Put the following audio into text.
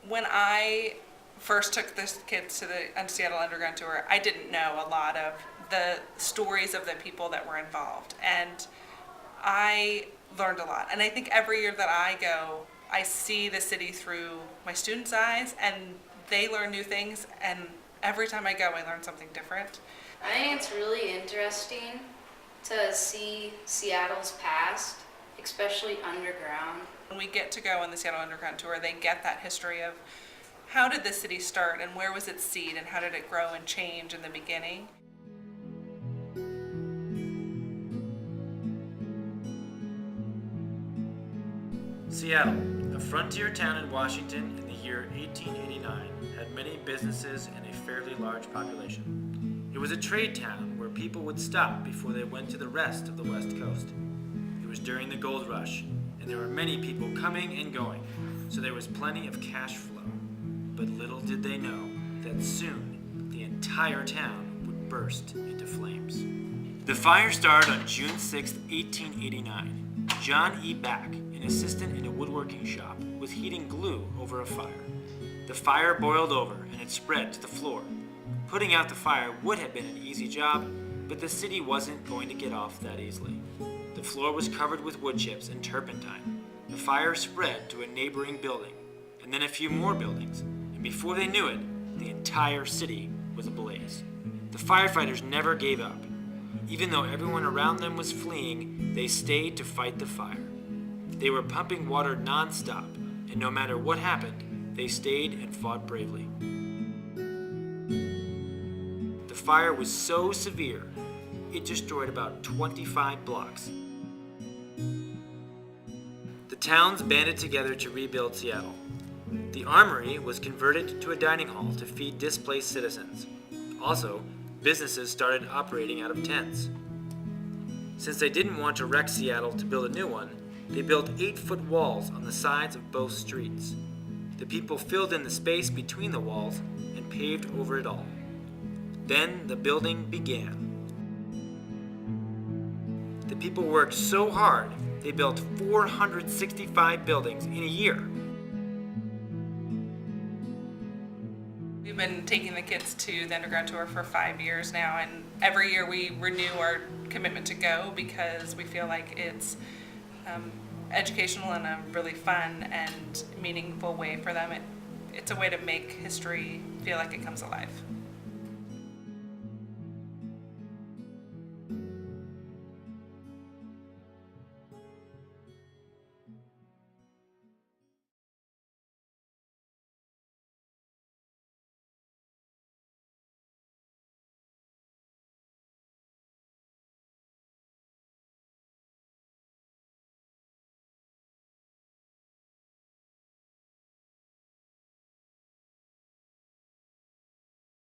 When I first took the kids to the Seattle Underground tour, I didn't know a lot of the stories of the people that were involved, and I learned a lot. And I think every year that I go, I see the city through my students' eyes, and they learn new things. And every time I go, I learn something different. I think it's really interesting to see Seattle's past, especially underground. When we get to go on the Seattle Underground tour, they get that history of how did the city start and where was its seed and how did it grow and change in the beginning. Seattle, a frontier town in Washington in the year 1889, had many businesses and a fairly large population. It was a trade town where people would stop before they went to the rest of the West Coast. It was during the gold rush, and there were many people coming and going, so there was plenty of cash flow. But little did they know that soon the entire town would burst into flames. The fire started on June 6, 1889. John E. Back, an assistant in a woodworking shop, was heating glue over a fire. The fire boiled over and it spread to the floor. Putting out the fire would have been an easy job, but the city wasn't going to get off that easily. The floor was covered with wood chips and turpentine. The fire spread to a neighboring building, and then a few more buildings, and before they knew it, the entire city was ablaze. The firefighters never gave up. Even though everyone around them was fleeing, they stayed to fight the fire. They were pumping water non-stop, and no matter what happened, they stayed and fought bravely. The fire was so severe, it destroyed about 25 blocks. The towns banded together to rebuild Seattle. The armory was converted to a dining hall to feed displaced citizens. Also, businesses started operating out of tents. Since they didn't want to wreck Seattle to build a new one, they built 8-foot walls on the sides of both streets. The people filled in the space between the walls and paved over it all. Then the building began. The people worked so hard, they built 465 buildings in a year. We've been taking the kids to the Underground tour for 5 years now, and every year we renew our commitment to go because we feel like it's educational in a really fun and meaningful way for them. It's a way to make history feel like it comes alive.